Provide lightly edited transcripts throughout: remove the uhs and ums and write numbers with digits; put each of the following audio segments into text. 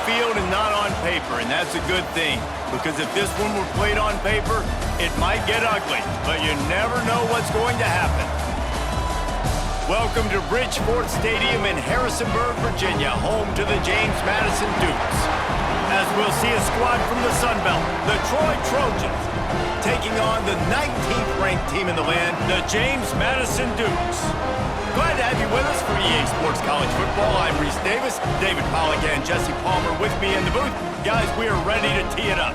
field and not on paper, and that's a good thing. Because if this one were played on paper, it might get ugly, but you never know what's going to happen. Welcome to Bridgeport Stadium in Harrisonburg, Virginia, home to the James Madison Dukes. As we'll see a squad from the Sun Belt, the Troy Trojans, taking on the 19th ranked team in the land, the James Madison Dukes. Glad to have you with us for EA Sports College Football. I'm Reese Davis, David Pollack and Jesse Palmer with me in the booth. Guys, we are ready to tee it up.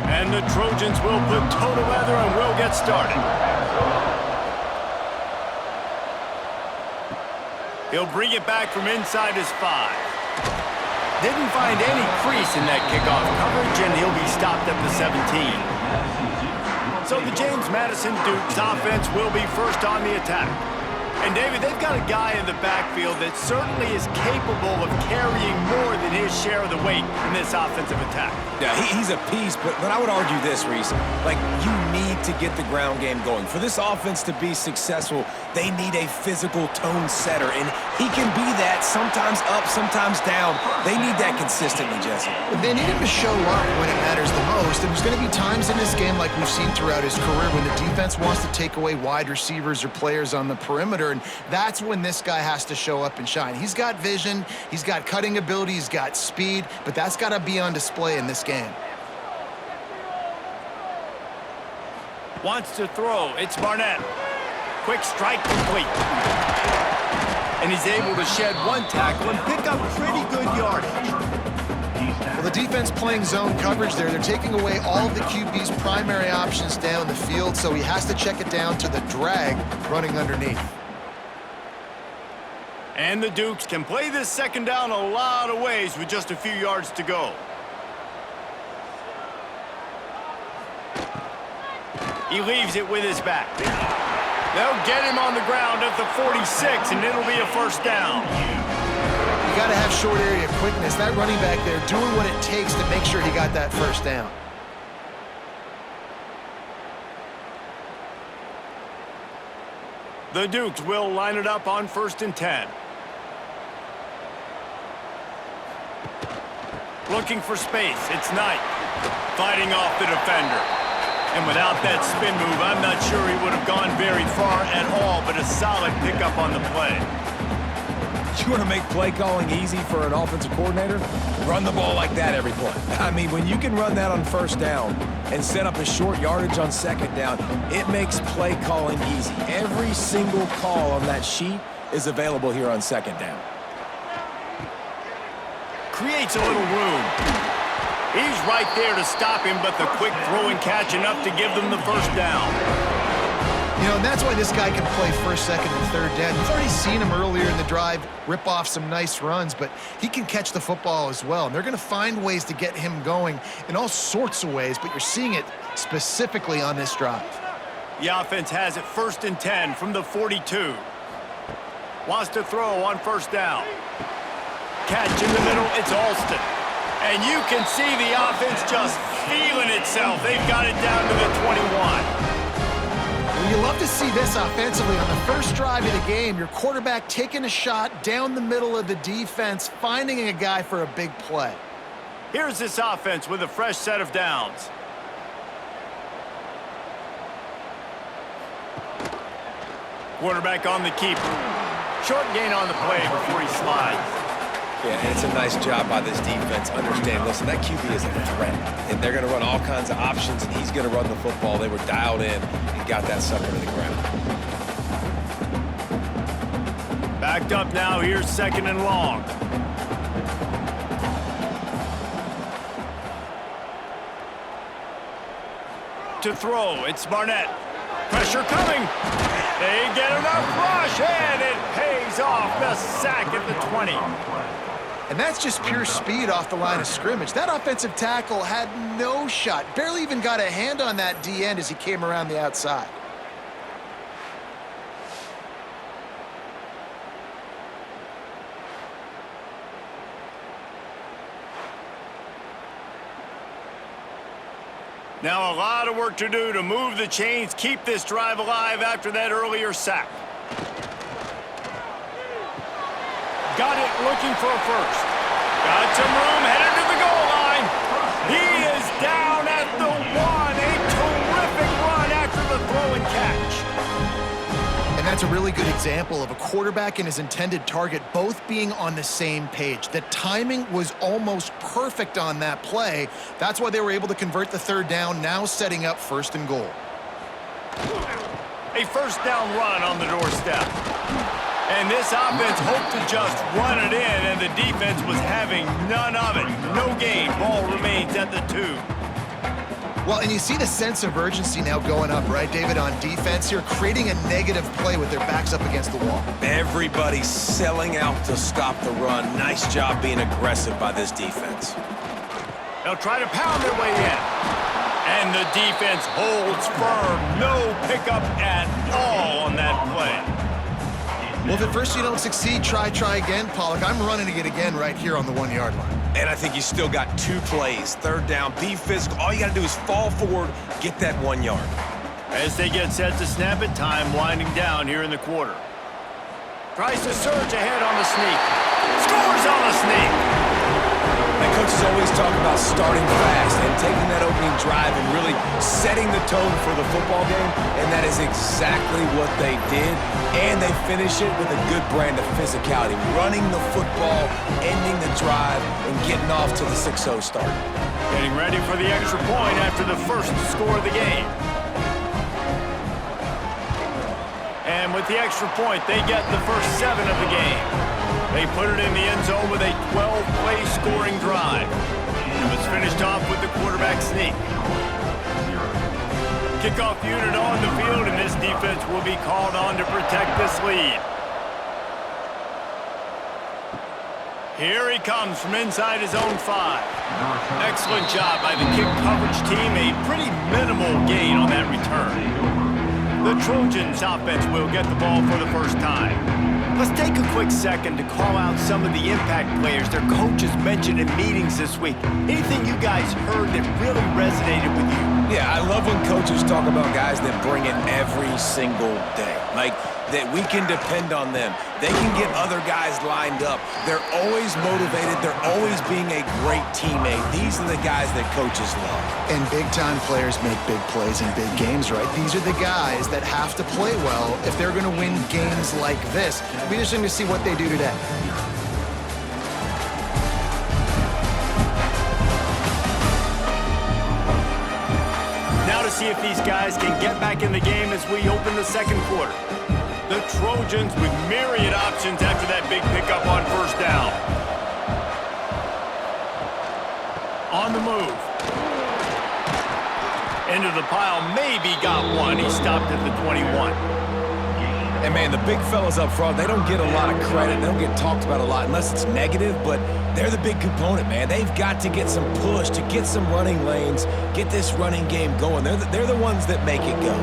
And the Trojans will put total leather and we'll get started. He'll bring it back from inside his 5. Didn't find any crease in that kickoff coverage, and he'll be stopped at the 17. So the James Madison Dukes offense will be first on the attack. And, David, they've got a guy in the backfield that certainly is capable of carrying more than his share of the weight in this offensive attack. Yeah, he's a piece, but I would argue this, Reese. Like, you need to get the ground game going. For this offense to be successful, they need a physical tone setter, and he can be that, sometimes up, sometimes down. They need that consistently, Jesse. They need him to show up when it matters the most, and there's going to be times in this game like we've seen throughout his career when the defense wants to take away wide receivers or players on the perimeter, and that's when this guy has to show up and shine. He's got vision, he's got cutting ability, he's got speed, but that's got to be on display in this game. Wants to throw. It's Barnett. Quick strike complete. And he's able to shed one tackle and pick up pretty good yardage. Well, the defense playing zone coverage there. They're taking away all of the QB's primary options down the field, so he has to check it down to the drag running underneath. And the Dukes can play this second down a lot of ways with just a few yards to go. He leaves it with his back. They'll get him on the ground at the 46, and it'll be a first down. You got to have short area quickness. That running back there doing what it takes to make sure he got that first down. The Dukes will line it up on 1st and 10. Looking for space. It's Knight. Fighting off the defender. And without that spin move, I'm not sure he would have gone very far at all, but a solid pickup on the play. You want to make play calling easy for an offensive coordinator? Run the ball like that every play. I mean, when you can run that on first down and set up a short yardage on second down, it makes play calling easy. Every single call on that sheet is available here on second down. Creates a little room. He's right there to stop him, but the quick throw and catch enough to give them the first down. You know, and that's why this guy can play first, second, and third down. You've already seen him earlier in the drive rip off some nice runs, but he can catch the football as well. And they're going to find ways to get him going in all sorts of ways, but you're seeing it specifically on this drive. The offense has it 1st and 10 from the 42. Wants to throw on first down. Catch in the middle, it's Alston. And you can see the offense just feeling itself. They've got it down to the 21. Well, you love to see this offensively on the first drive of the game. Your quarterback taking a shot down the middle of the defense, finding a guy for a big play. Here's this offense with a fresh set of downs. Quarterback on the keeper. Short gain on the play before he slides. Yeah, and it's a nice job by this defense. Understand, listen, that QB is a threat, and they're going to run all kinds of options, and he's going to run the football. They were dialed in and got that sucker to the ground. Backed up now. Here's 2nd and long. To throw, it's Barnett. Pressure coming. They get enough rush, and it pays off. The sack at the 20. And that's just pure speed off the line of scrimmage. That offensive tackle had no shot. Barely even got a hand on that D-end as he came around the outside. Now a lot of work to do to move the chains, keep this drive alive after that earlier sack. Got it looking for a first. Got some room, headed to the goal line. He is down at the one. A terrific run after the throw and catch. And that's a really good example of a quarterback and his intended target both being on the same page. The timing was almost perfect on that play. That's why they were able to convert the third down, now setting up 1st and goal. A first down run on the doorstep. And this offense hoped to just run it in, and the defense was having none of it. No gain. Ball remains at the 2. Well, and you see the sense of urgency now going up, right, David, on defense here, creating a negative play with their backs up against the wall. Everybody's selling out to stop the run. Nice job being aggressive by this defense. They'll try to pound their way in. And the defense holds firm. No pickup at all on that play. Well, if at first you don't succeed, try again, Pollock. I'm running it again right here on the 1-yard line. And I think you still got 2 plays. Third down, be physical. All you got to do is fall forward, get that 1 yard. As they get set to snap it, time winding down here in the quarter. Tries to surge ahead on the sneak. Scores on the sneak. And coaches always talk about starting fast and taking that opening drive and really setting the tone for the football game, and that is exactly what they did, and they finish it with a good brand of physicality, running the football, ending the drive, and getting off to the 6-0 start. Getting ready for the extra point after the first score of the game. And with the extra point, they get the first 7 of the game. They put it in the end zone with a 12-play scoring drive. It was finished off with the quarterback sneak. Kickoff unit on the field, and this defense will be called on to protect this lead. Here he comes from inside his own 5. Excellent job by the kick coverage team. A pretty minimal gain on that return. The Trojans offense will get the ball for the first time. Let's take a quick second to call out some of the impact players their coaches mentioned in meetings this week. Anything you guys heard that really resonated with you? Yeah, I love when coaches talk about guys that bring it every single day. Like, that we can depend on them. They can get other guys lined up. They're always motivated. They're always being a great teammate. These are the guys that coaches love. And big-time players make big plays in big games, right? These are the guys that have to play well if they're going to win games like this. It'll be interesting to see what they do today. Now to see if these guys can get back in the game as we open the second quarter. The Trojans with myriad options after that big pickup on first down. On the move. Into the pile, maybe got one. He stopped at the 21. And, man, the big fellas up front, they don't get a lot of credit. They don't get talked about a lot unless it's negative, but they're the big component, man. They've got to get some push, to get some running lanes, get this running game going. They're the ones that make it go.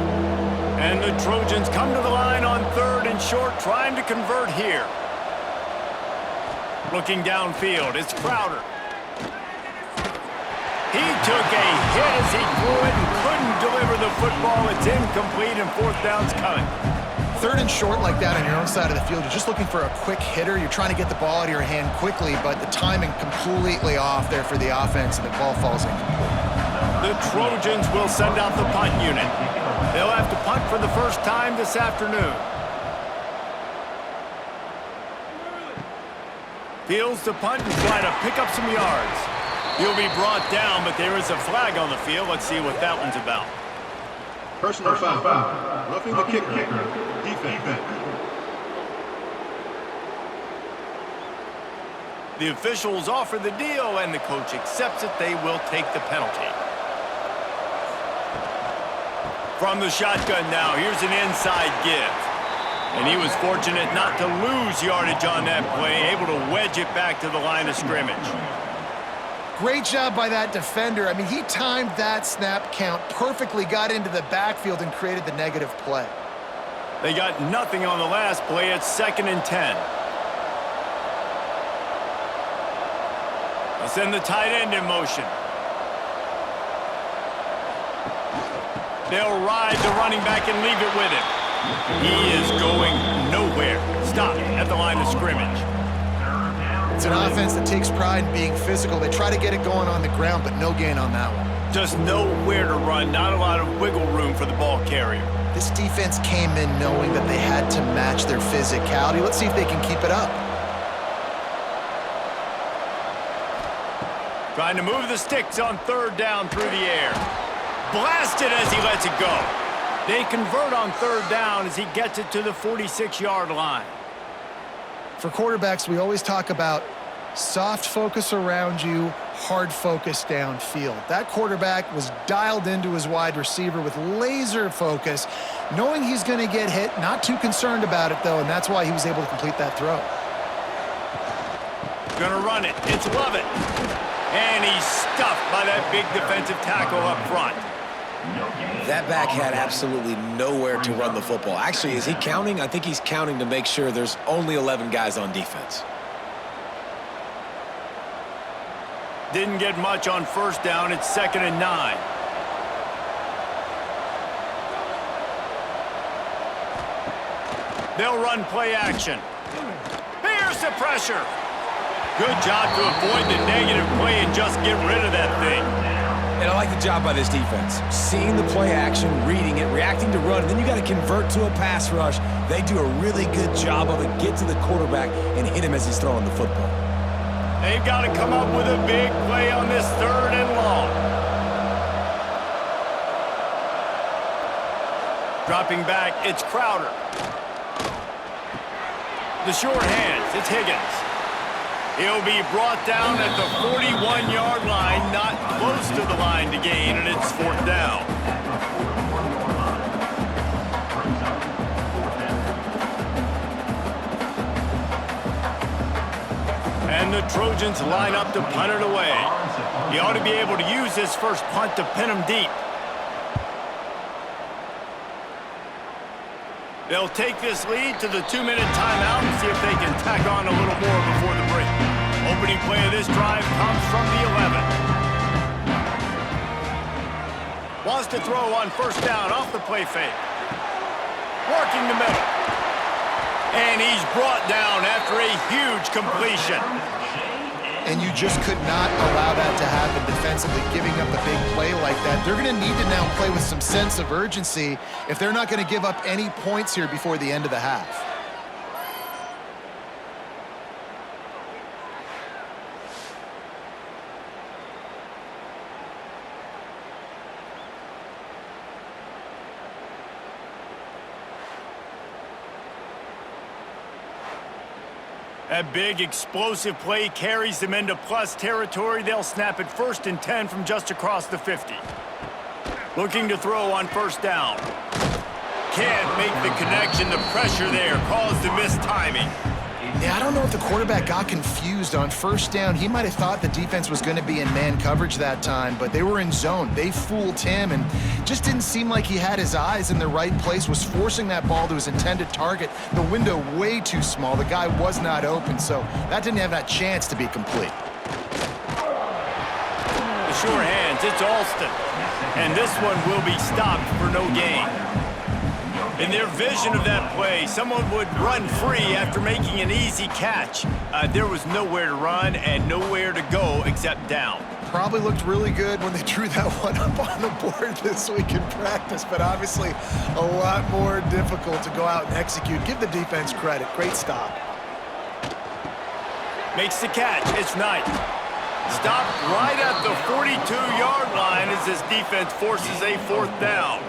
And the Trojans come to the line on 3rd and short, trying to convert here. Looking downfield, it's Crowder. He took a hit as he threw it and couldn't deliver the football. It's incomplete and 4th down's coming. 3rd and short like that on your own side of the field, you're just looking for a quick hitter. You're trying to get the ball out of your hand quickly, but the timing completely off there for the offense, and the ball falls incomplete. The Trojans will send out the punt unit. They'll have to punt for the first time this afternoon. Fields to punt and try to pick up some yards. He'll be brought down, but there is a flag on the field. Let's see what that one's about. Personal foul. Roughing the kicker. Defense. The officials offer the deal, and the coach accepts it. They will take the penalty. From the shotgun now, here's an inside give. And he was fortunate not to lose yardage on that play, able to wedge it back to the line of scrimmage. Great job by that defender. I mean, he timed that snap count perfectly, got into the backfield, and created the negative play. They got nothing on the last play. It's 2nd and 10. They'll send the tight end in motion. They'll ride the running back and leave it with him. He is going nowhere. Stop at the line of scrimmage. It's an offense that takes pride in being physical. They try to get it going on the ground, but no gain on that one. Just nowhere to run. Not a lot of wiggle room for the ball carrier. This defense came in knowing that they had to match their physicality. Let's see if they can keep it up. Trying to move the sticks on third down through the air. Blasted as he lets it go. They convert on third down as he gets it to the 46-yard line. For quarterbacks, we always talk about soft focus around you, hard focus downfield. That quarterback was dialed into his wide receiver with laser focus, knowing he's going to get hit, not too concerned about it, though, and that's why he was able to complete that throw. Gonna run it. It's Lovett. And he's stuffed by that big defensive tackle up front. That back had absolutely nowhere to run the football. Actually, is he counting? I think he's counting to make sure there's only 11 guys on defense. Didn't get much on first down. It's 2nd and 9. They'll run play action. Here's the pressure. Good job to avoid the negative play and just get rid of that thing. And I like the job by this defense. Seeing the play action, reading it, reacting to run, and then you got to convert to a pass rush. They do a really good job of it. Get to the quarterback and hit him as he's throwing the football. They've got to come up with a big play on this 3rd and long. Dropping back, it's Crowder. The short hands, it's Higgins. He'll be brought down at the 41-yard line, not close to the line to gain, and it's 4th down. And the Trojans line up to punt it away. He ought to be able to use this first punt to pin him deep. They'll take this lead to the 2-minute timeout and see if they can tack on a little more before the break. Opening play of this drive comes from the 11. Wants to throw on first down off the play fake. Working the middle. And he's brought down after a huge completion. And you just could not allow that to happen defensively, giving up a big play like that. They're going to need to now play with some sense of urgency if they're not going to give up any points here before the end of the half. That big explosive play carries them into plus territory. They'll snap it 1st and 10 from just across the 50. Looking to throw on first down. Can't make the connection. The pressure there caused the missed timing. Yeah, I don't know if the quarterback got confused on first down. He might have thought the defense was going to be in man coverage that time, but they were in zone. They fooled him and just didn't seem like he had his eyes in the right place, was forcing that ball to his intended target. The window way too small. The guy was not open, so that didn't have that chance to be complete. The sure hands, it's Alston. And this one will be stopped for no gain. In their vision of that play, someone would run free after making an easy catch. There was nowhere to run and nowhere to go except down. Probably looked really good when they drew that one up on the board this week in practice, but obviously a lot more difficult to go out and execute. Give the defense credit. Great stop. Makes the catch. It's Knight. Stopped right at the 42-yard line as this defense forces a 4th down.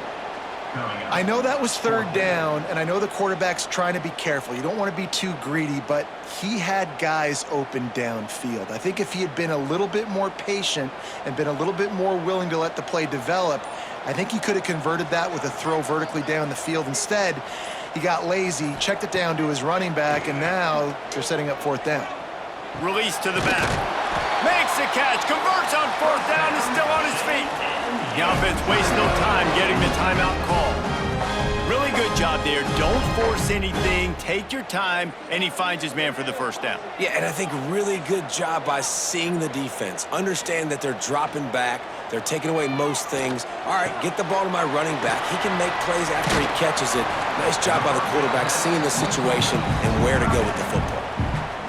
I know that was 3rd down, and I know the quarterback's trying to be careful. You don't want to be too greedy, but he had guys open downfield. I think if he had been a little bit more patient and been a little bit more willing to let the play develop, I think he could have converted that with a throw vertically down the field. Instead, he got lazy, checked it down to his running back, and now they're setting up 4th down. Release to the back. Makes the catch, converts on 4th down, is still on his feet. The offense wastes no time getting the timeout call. Really good job there. Don't force anything. Take your time, and he finds his man for the first down. Yeah, and I think really good job by seeing the defense. Understand that they're dropping back. They're taking away most things. All right, get the ball to my running back. He can make plays after he catches it. Nice job by the quarterback seeing the situation and where to go with the football.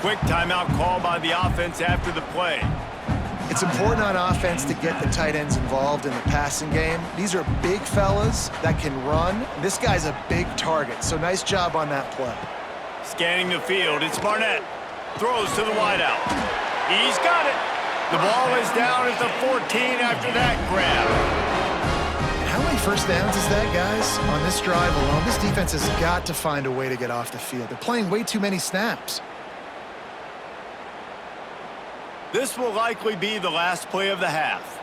Quick timeout call by the offense after the play. It's important on offense to get the tight ends involved in the passing game. These are big fellas that can run. This guy's a big target, so nice job on that play. Scanning the field, it's Barnett. Throws to the wideout. He's got it. The ball is down at the 14 after that grab. How many first downs is that, guys? On this drive alone, this defense has got to find a way to get off the field. They're playing way too many snaps. This will likely be the last play of the half.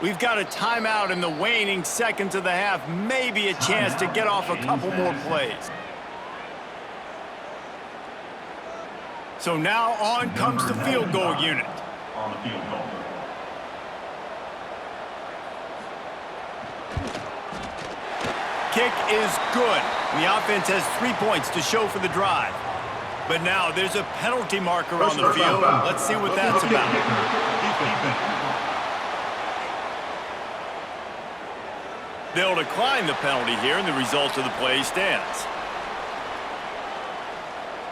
We've got a timeout in the waning seconds of the half, maybe a chance to get off a couple more plays. So now on comes the field goal unit. On the field goal. Kick is good. The offense has 3 points to show for the drive. But now there's a penalty marker on the field. Let's see what that's about. They'll decline the penalty here, and the result of the play stands.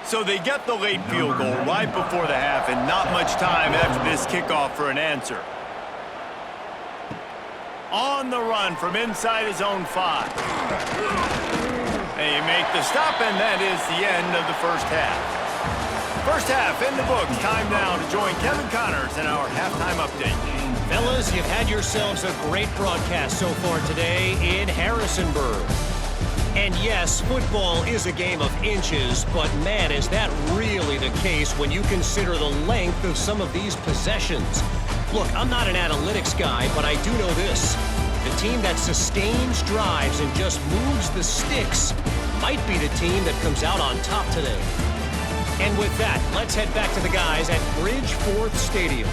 So they get the late field goal right before the half, and not much time after this kickoff for an answer. On the run from inside his own 5. They make the stop, and that is the end of the first half. First half in the books. Time now to join Kevin Connors in our halftime update. Fellas, you've had yourselves a great broadcast so far today in Harrisonburg. And yes, football is a game of inches, but man, is that really the case when you consider the length of some of these possessions. Look, I'm not an analytics guy, but I do know this. The team that sustains drives and just moves the sticks might be the team that comes out on top today. And with that, let's head back to the guys at Bridgeforth Stadium.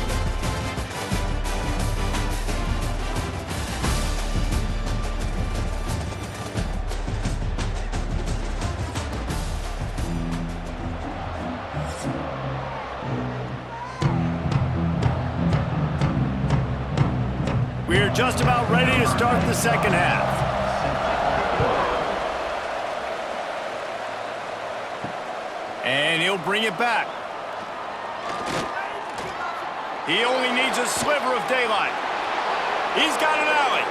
We're just about ready to start the second half. And he'll bring it back. He only needs a sliver of daylight. He's got an alley.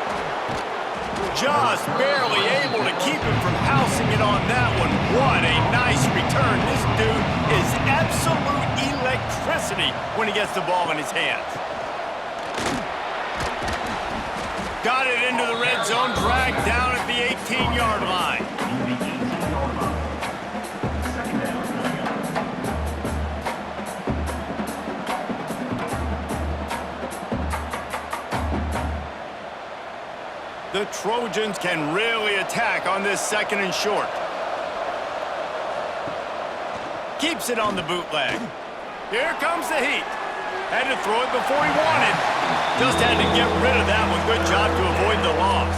Just barely able to keep him from housing it on that one. What a nice return. This dude is absolute electricity when he gets the ball in his hands. Got it into the red zone, dragged down at the 18-yard line. The Trojans can really attack on this second and short. Keeps it on the bootleg. Here comes the heat. Had to throw it before he wanted. Just had to get rid of that one. Good job to avoid the loss.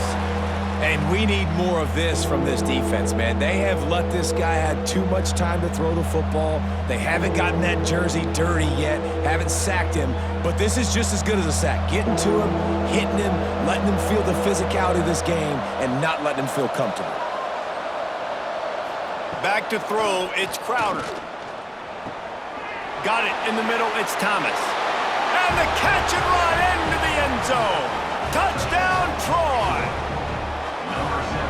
And we need more of this from this defense, man. They have let this guy have too much time to throw the football. They haven't gotten that jersey dirty yet, haven't sacked him. But this is just as good as a sack. Getting to him, hitting him, letting him feel the physicality of this game, and not letting him feel comfortable. Back to throw, it's Crowder. Got it in the middle, it's Thomas. And the catch and run into the end zone. Touchdown, Troy.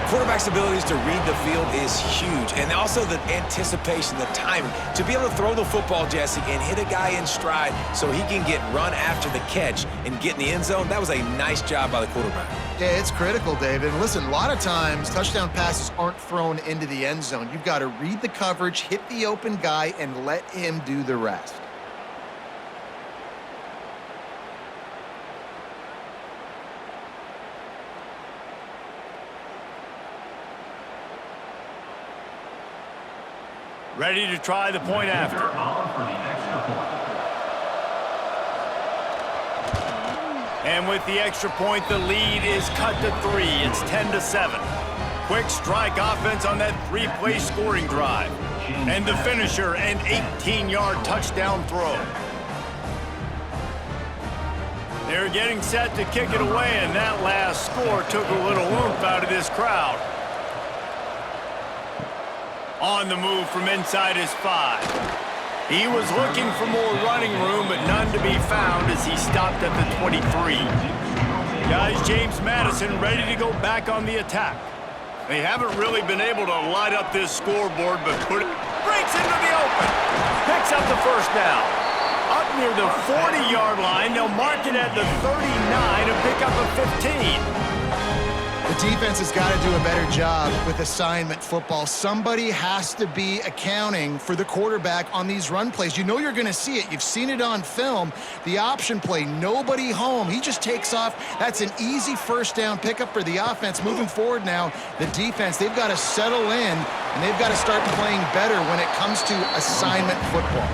Quarterback's abilities to read the field is huge, and also the anticipation, the timing. To be able to throw the football, Jesse, and hit a guy in stride so he can get run after the catch and get in the end zone, that was a nice job by the quarterback. Yeah, it's critical, David. Listen, a lot of times touchdown passes aren't thrown into the end zone. You've got to read the coverage, hit the open guy, and let him do the rest. Ready to try the point after. And with the extra point, the lead is cut to 3. It's 10-7. quick strike offense on that three-play scoring drive. And the finisher, an 18-yard touchdown throw. They're getting set to kick it away, and that last score took a little oomph out of this crowd. On the move from inside his 5. He was looking for more running room, but none to be found as he stopped at the 23. Guys, James Madison ready to go back on the attack. They haven't really been able to light up this scoreboard, but breaks into the open. Picks up the first down. Up near the 40-yard line, they'll mark it at the 39 and pick up a 15. The defense has got to do a better job with assignment football. Somebody has to be accounting for the quarterback on these run plays. You know you're going to see it. You've seen it on film. The option play, nobody home. He just takes off. That's an easy first down pickup for the offense. Moving forward now, the defense, they've got to settle in, and they've got to start playing better when it comes to assignment football.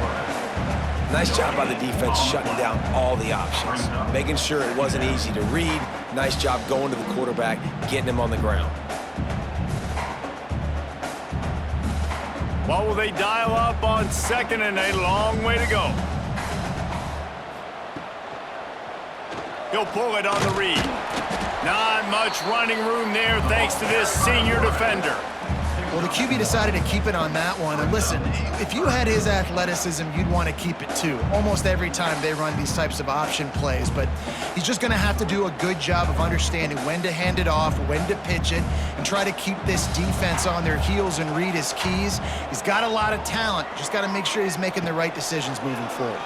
Nice job by the defense shutting down all the options, making sure it wasn't easy to read. Nice job going to the quarterback, getting him on the ground. What will they dial up on second and a long way to go? He'll pull it on the read. Not much running room there thanks to this senior defender. Well, the QB decided to keep it on that one. And listen, if you had his athleticism, you'd want to keep it too. Almost every time they run these types of option plays. But he's just going to have to do a good job of understanding when to hand it off, when to pitch it, and try to keep this defense on their heels and read his keys. He's got a lot of talent. Just got to make sure he's making the right decisions moving forward.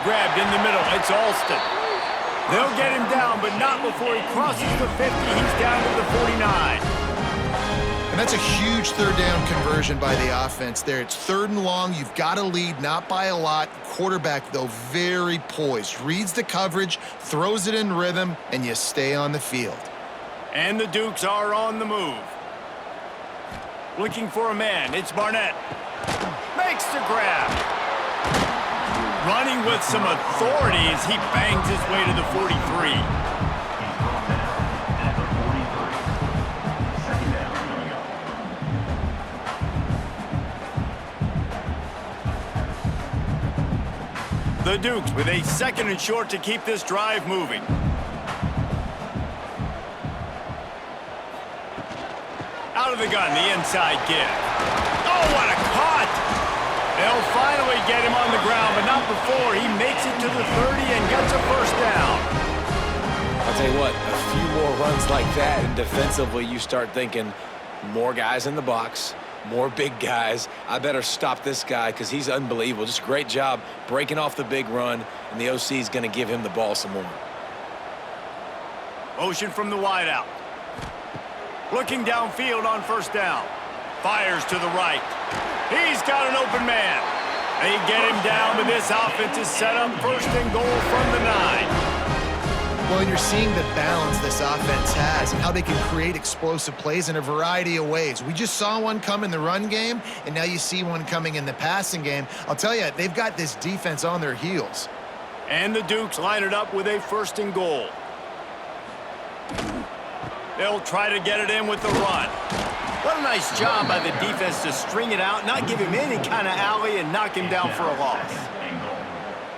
Grabbed in the middle. It's Alston. They'll get him down, but not before he crosses the 50. He's down to the 49. And that's a huge third down conversion by the offense there. It's 3rd and long. You've got to lead, not by a lot. Quarterback, though, very poised. Reads the coverage, throws it in rhythm, and you stay on the field. And the Dukes are on the move. Looking for a man. It's Barnett. Makes the grab. Running with some authority as he bangs his way to the 43. The Dukes with a 2nd and short to keep this drive moving. Out of the gun, the inside give. Oh, what a cut! They'll finally get him on the ground, but not before he makes it to the 30 and gets a first down. I'll tell you what, a few more runs like that, and defensively you start thinking more guys in the box, more big guys. I better stop this guy because he's unbelievable. Just a great job breaking off the big run, and the OC is going to give him the ball some more. Motion from the wideout. Looking downfield on first down. Fires to the right. He's got an open man. They get him down, but this offense is set up 1st and goal from the 9. Well, and you're seeing the balance this offense has and how they can create explosive plays in a variety of ways. We just saw one come in the run game, and now you see one coming in the passing game. I'll tell you, they've got this defense on their heels. And the Dukes line it up with a 1st and goal. They'll try to get it in with the run. What a nice job by the defense to string it out, not give him any kind of alley, and knock him down for a loss.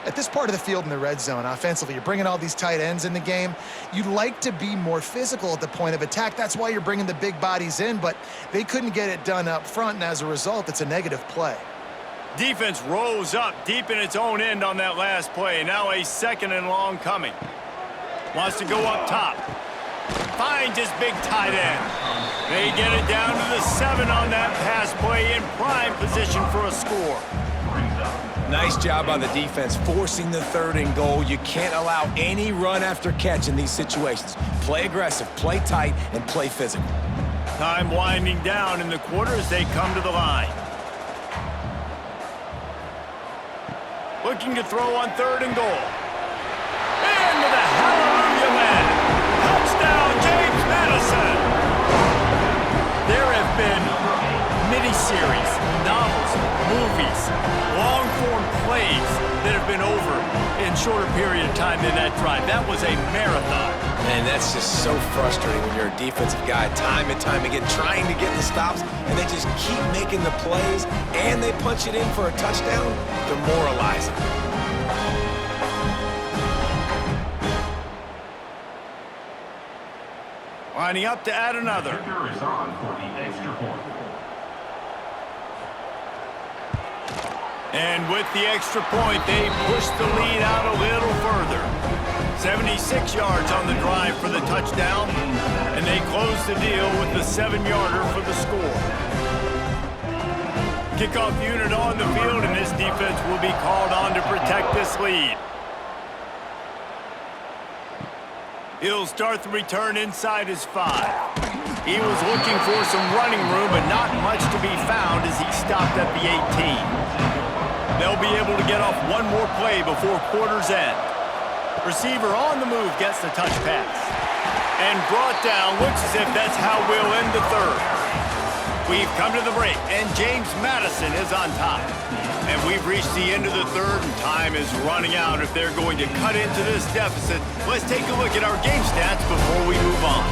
At this part of the field in the red zone, offensively, you're bringing all these tight ends in the game. You'd like to be more physical at the point of attack. That's why you're bringing the big bodies in, but they couldn't get it done up front, and as a result, it's a negative play. Defense rose up deep in its own end on that last play. Now a 2nd and long coming. Wants to go up top. Finds his big tight end. They get it down to the 7 on that pass play, in prime position for a score. Nice job by the defense forcing the 3rd and goal. You can't allow any run after catch in these situations. Play aggressive, play tight, and play physical. Time winding down in the quarter as they come to the line. Looking to throw on 3rd and goal. Into the hallelujah land. Touchdown, James Madison. There have been miniseries, novels, movies, long-form plays that have been over in shorter period of time than that drive. That was a marathon. And that's just so frustrating when you're a defensive guy, time and time again, trying to get the stops, and they just keep making the plays, and they punch it in for a touchdown. Demoralizing. Lining up to add another. Kicker is on for the extra point. And with the extra point, they push the lead out a little further. 76 yards on the drive for the touchdown, and they close the deal with the 7-yarder for the score. Kickoff unit on the field, and this defense will be called on to protect this lead. He'll start the return inside his 5. He was looking for some running room, but not much to be found as he stopped at the 18. They'll be able to get off one more play before quarter's end. Receiver on the move gets the touch pass. And brought down, looks as if that's how we'll end the third. We've come to the break, and James Madison is on top. And we've reached the end of the third, and time is running out if they're going to cut into this deficit. Let's take a look at our game stats before we move on.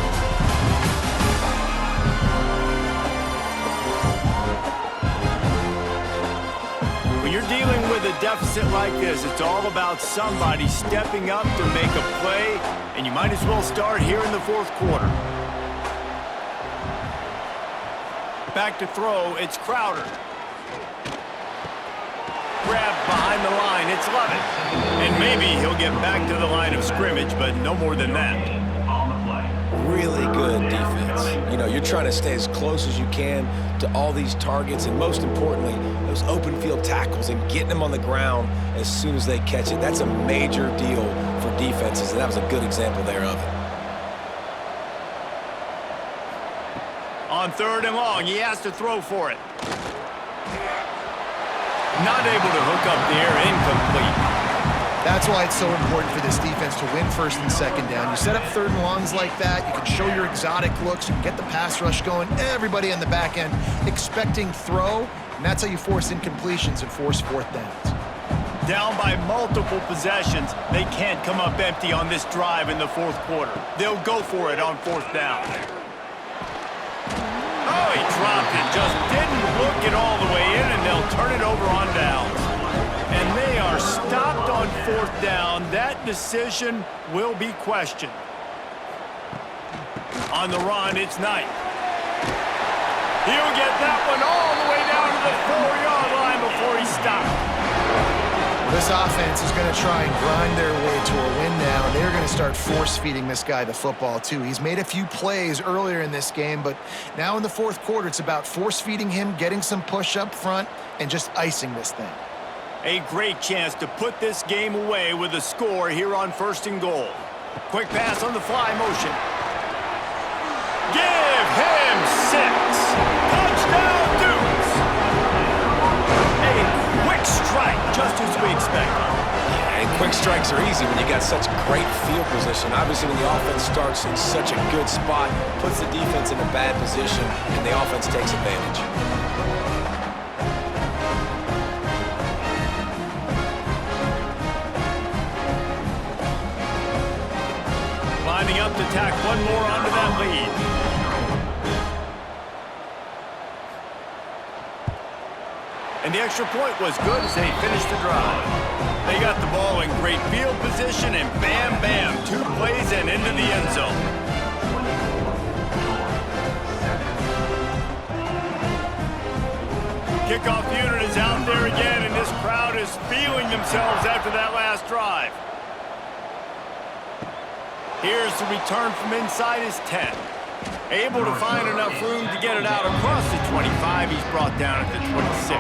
When you're dealing with a deficit like this, it's all about somebody stepping up to make a play, and you might as well start here in the fourth quarter. Back to throw, it's Crowder. Grabbed behind the line, it's Lovett. And maybe he'll get back to the line of scrimmage, but no more than that. Really good defense. You know, you're trying to stay as close as you can to all these targets, and most importantly, those open field tackles and getting them on the ground as soon as they catch it. That's a major deal for defenses, and that was a good example there of it. On 3rd and long, he has to throw for it. Not able to hook up there, incomplete. That's why it's so important for this defense to win 1st and 2nd down. You set up 3rd and longs like that, you can show your exotic looks, you can get the pass rush going, everybody on the back end expecting throw, and that's how you force incompletions and force 4th downs. Down by multiple possessions, they can't come up empty on this drive in the 4th quarter. They'll go for it on 4th down. Oh, he dropped it, just didn't look it all the way in, and they'll turn it over on downs. And they are stopped on 4th down. That decision will be questioned. On the run, it's Knight. He'll get that one all the way down to the 4-yard line before he stopped. This offense is going to try and grind their way to a win now. They're going to start force-feeding this guy the football, too. He's made a few plays earlier in this game, but now in the 4th quarter, it's about force-feeding him, getting some push up front, and just icing this thing. A great chance to put this game away with a score here on 1st and goal. Quick pass on the fly motion. Give him 6. Touchdown, Dukes. A quick strike, just as we expected. And quick strikes are easy when you got such great field position. Obviously, when the offense starts in such a good spot, puts the defense in a bad position, and the offense takes advantage. Lining up to tack one more onto that lead. And the extra point was good as they finished the drive. They got the ball in great field position, and bam, bam, 2 plays and into the end zone. Kickoff unit is out there again, and this crowd is feeling themselves after that last drive. Here's the return from inside his 10. Able to find enough room to get it out across the 25. He's brought down at the 26.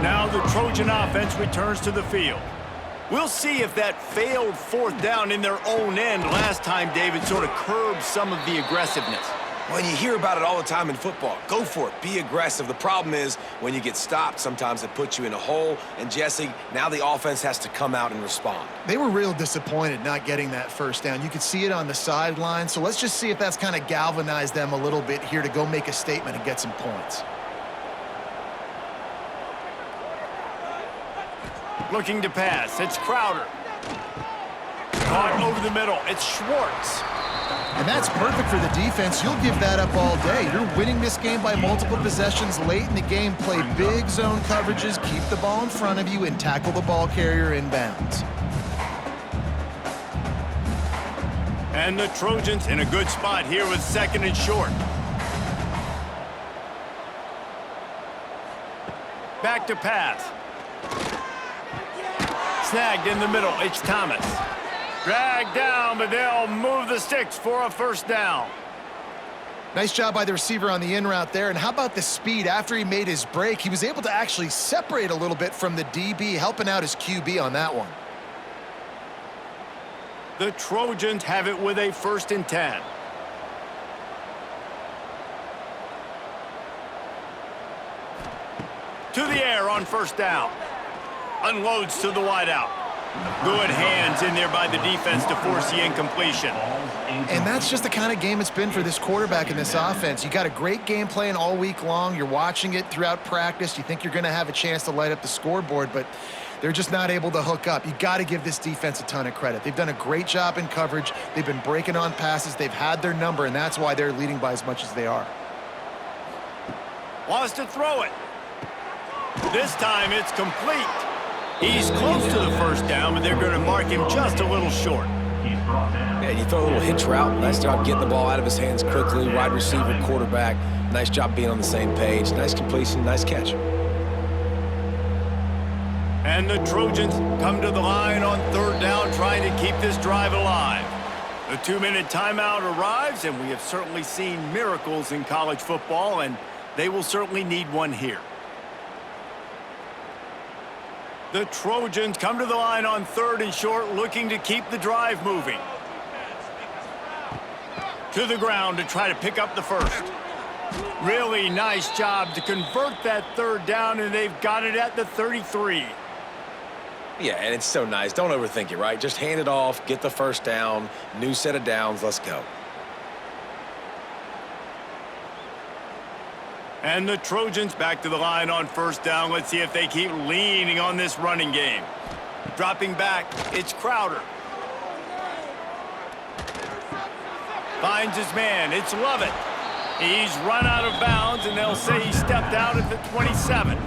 Now the Trojan offense returns to the field. We'll see if that failed 4th down in their own end last time, David, sort of curbed some of the aggressiveness. Well, you hear about it all the time in football. Go for it. Be aggressive. The problem is when you get stopped, sometimes it puts you in a hole. And, Jesse, now the offense has to come out and respond. They were real disappointed not getting that 1st down. You could see it on the sideline. So let's just see if that's kind of galvanized them a little bit here to go make a statement and get some points. Looking to pass. It's Crowder. Caught over the middle. It's Schwartz. And that's perfect for the defense. You'll give that up all day. You're winning this game by multiple possessions late in the game. Play big zone coverages, keep the ball in front of you, and tackle the ball carrier inbounds. And the Trojans in a good spot here with 2nd and short. Back to pass. Snagged in the middle. It's Thomas. Dragged down, but they'll move the sticks for a first down. Nice job by the receiver on the in route there. And how about the speed? After he made his break, he was able to actually separate a little bit from the DB, helping out his QB on that one. The Trojans have it with a 1st and 10. To the air on 1st down. Unloads to the wideout. Good hands in there by the defense to force the incompletion. And that's just the kind of game it's been for this quarterback in this offense. You got a great game plan all week long. You're watching it throughout practice. You think you're going to have a chance to light up the scoreboard, but they're just not able to hook up. You got to give this defense a ton of credit. They've done a great job in coverage. They've been breaking on passes. They've had their number, and that's why they're leading by as much as they are. Wants to throw it. This time it's complete. He's close to the 1st down, but they're going to mark him just a little short. Yeah, you throw a little hitch route. Nice job getting the ball out of his hands quickly. Wide receiver, quarterback. Nice job being on the same page. Nice completion, nice catch. And the Trojans come to the line on 3rd down, trying to keep this drive alive. The 2-minute timeout arrives, and we have certainly seen miracles in college football, and they will certainly need one here. The Trojans come to the line on 3rd and short, looking to keep the drive moving. To the ground to try to pick up the 1st. Really nice job to convert that 3rd down, and they've got it at the 33. Yeah, and it's so nice. Don't overthink it, right? Just hand it off, get the 1st down, new set of downs, let's go. And the Trojans back to the line on 1st down. Let's see if they keep leaning on this running game. Dropping back, it's Crowder. Finds his man, it's Lovett. He's run out of bounds, and they'll say he stepped out at the 27.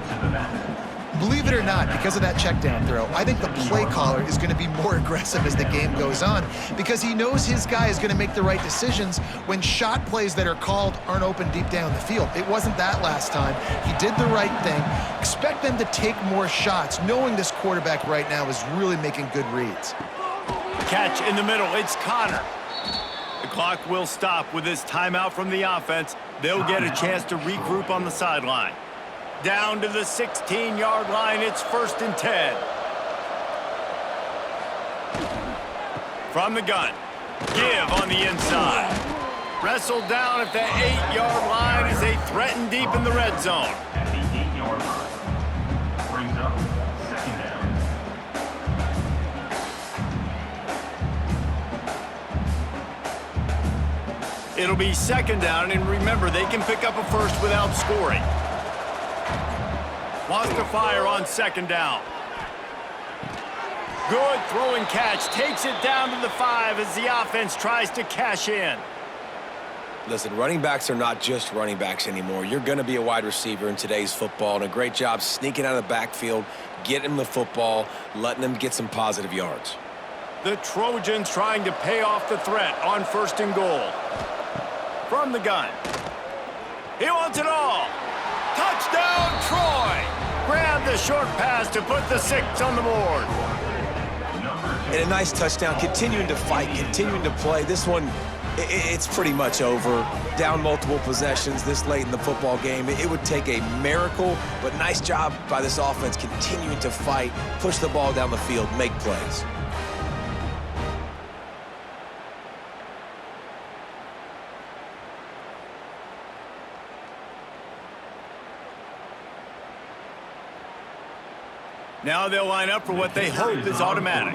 Believe it or not, because of that check down throw, I think the play caller is going to be more aggressive as the game goes on because he knows his guy is going to make the right decisions when shot plays that are called aren't open deep down the field. It wasn't that last time. He did the right thing. Expect them to take more shots, knowing this quarterback right now is really making good reads. Catch in the middle, it's Connor. The clock will stop with this timeout from the offense. They'll get a chance to regroup on the sideline. Down to the 16-yard line, it's 1st and 10. From the gun, give on the inside. Wrestled down at the 8-yard line as they threaten deep in the red zone. At the 8-yard line. Brings up 2nd down. It'll be 2nd down, and remember, they can pick up a 1st without scoring. Wants to fire on 2nd down. Good throw and catch. Takes it down to the 5 as the offense tries to cash in. Listen, running backs are not just running backs anymore. You're going to be a wide receiver in today's football, and a great job sneaking out of the backfield, getting them the football, letting them get some positive yards. The Trojans trying to pay off the threat on 1st and goal. From the gun. He wants it all. Touchdown, Troy! Grab the short pass to put the 6 on the board. And a nice touchdown, continuing to fight, continuing to play. This one, it's pretty much over. Down multiple possessions this late in the football game. It would take a miracle, but nice job by this offense continuing to fight, push the ball down the field, make plays. Now they'll line up for what they hope is automatic.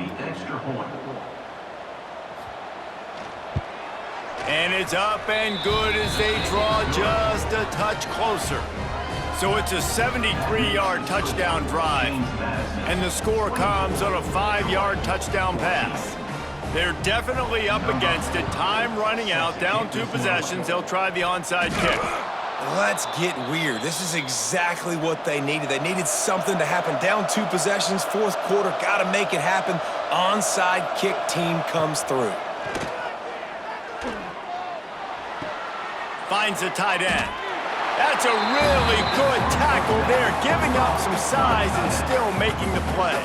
And it's up and good as they draw just a touch closer. So it's a 73-yard touchdown drive, and the score comes on a 5-yard touchdown pass. They're definitely up against it. Time running out, down 2 possessions. They'll try the onside kick. Let's get weird. This is exactly what they needed. They needed something to happen. Down 2 possessions, 4th quarter, got to make it happen. Onside kick team comes through. Finds the tight end. That's a really good tackle there, giving up some size and still making the play.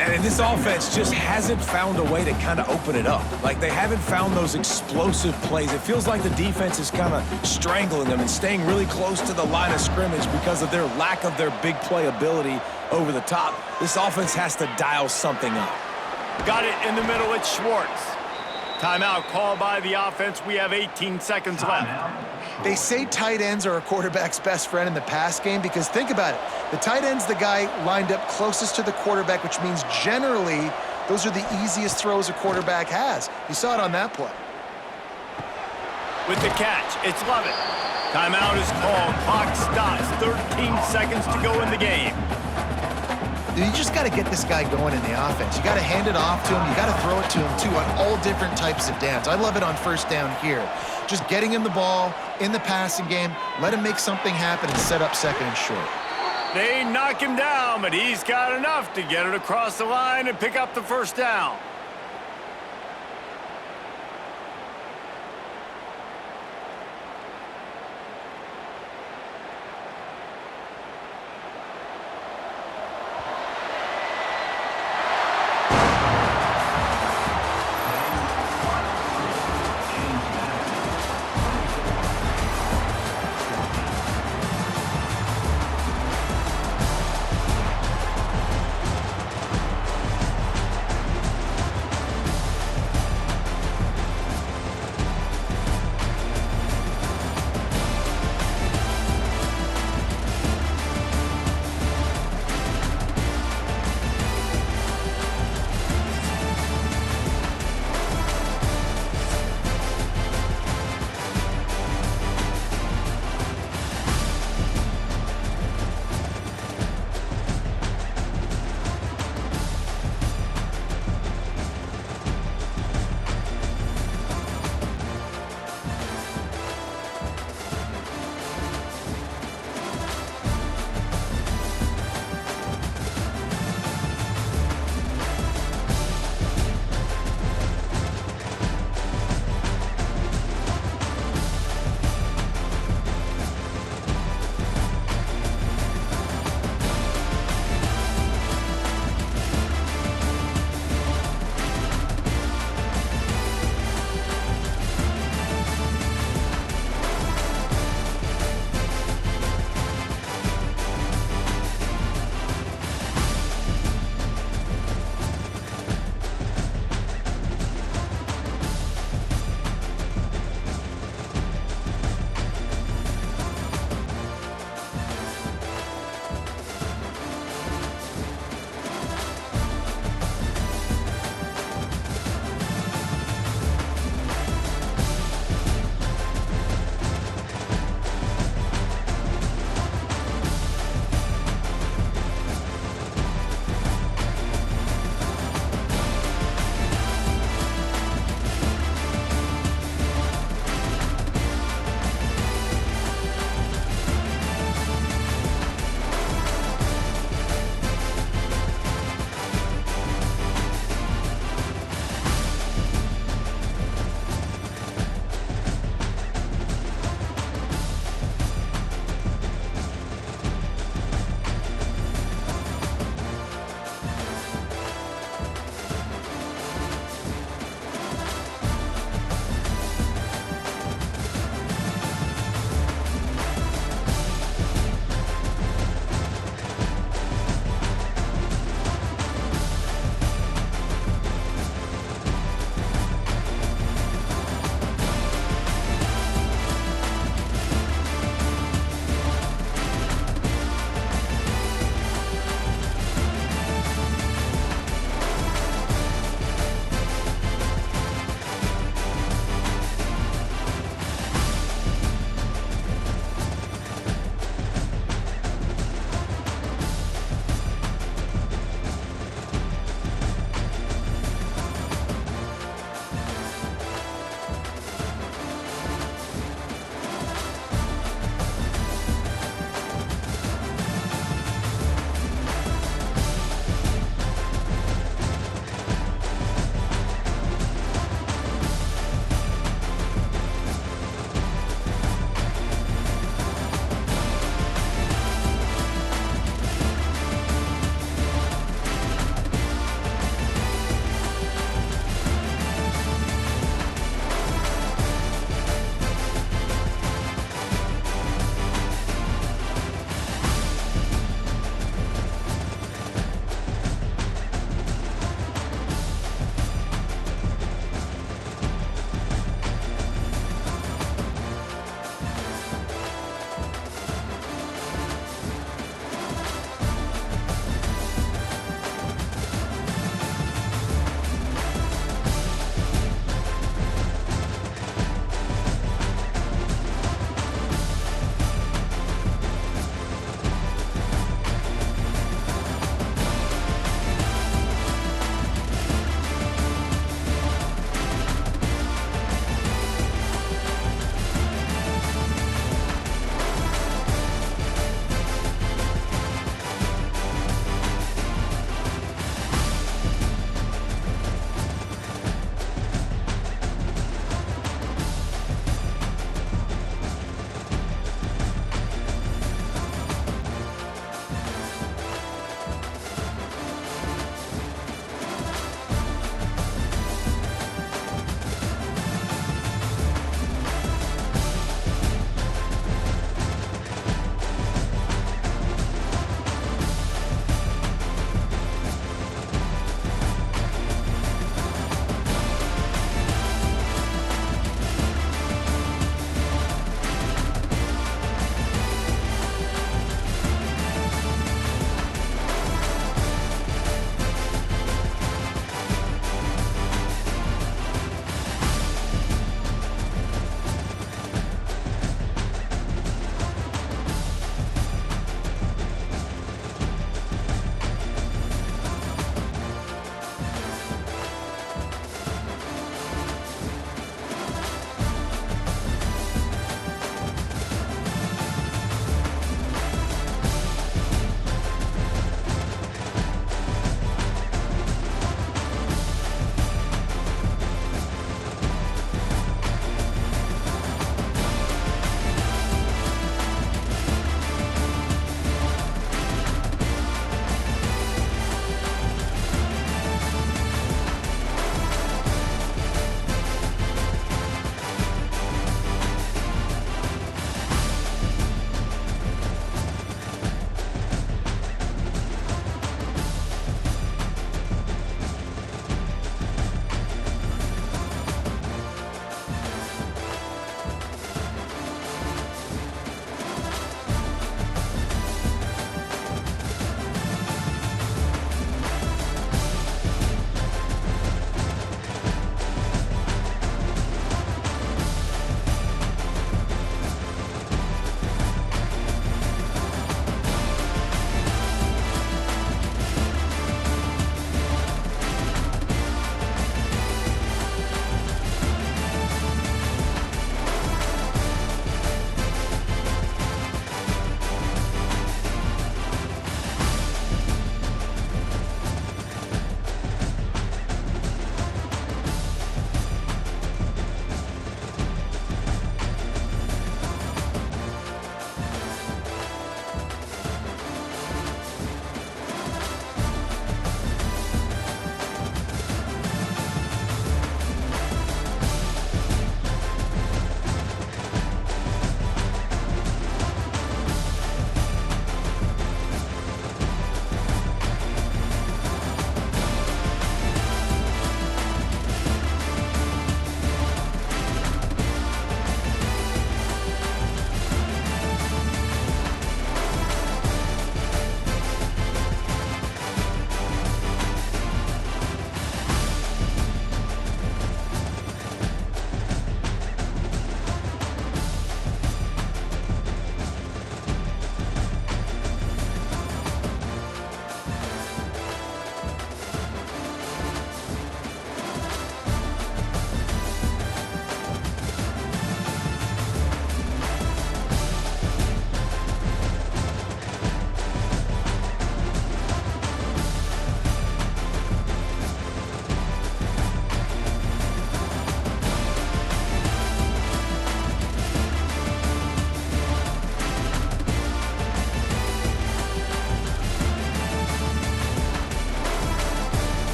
And this offense just hasn't found a way to kind of open it up. Like, they haven't found those explosive plays. It feels like the defense is kind of strangling them and staying really close to the line of scrimmage because of their lack of their big play ability over the top. This offense has to dial something up. Got it in the middle, it's Schwartz. Timeout called by the offense. We have 18 seconds left. They say tight ends are a quarterback's best friend in the pass game because think about it. The tight end's the guy lined up closest to the quarterback, which means generally those are the easiest throws a quarterback has. You saw it on that play. With the catch, it's Lovett. Timeout is called. Clock stops. 13 seconds to go in the game. You just got to get this guy going in the offense. You got to hand it off to him. You got to throw it to him, too, on all different types of downs. I love it on first down here. Just getting him the ball in the passing game, let him make something happen and set up second and short. They knock him down, but he's got enough to get it across the line and pick up the first down.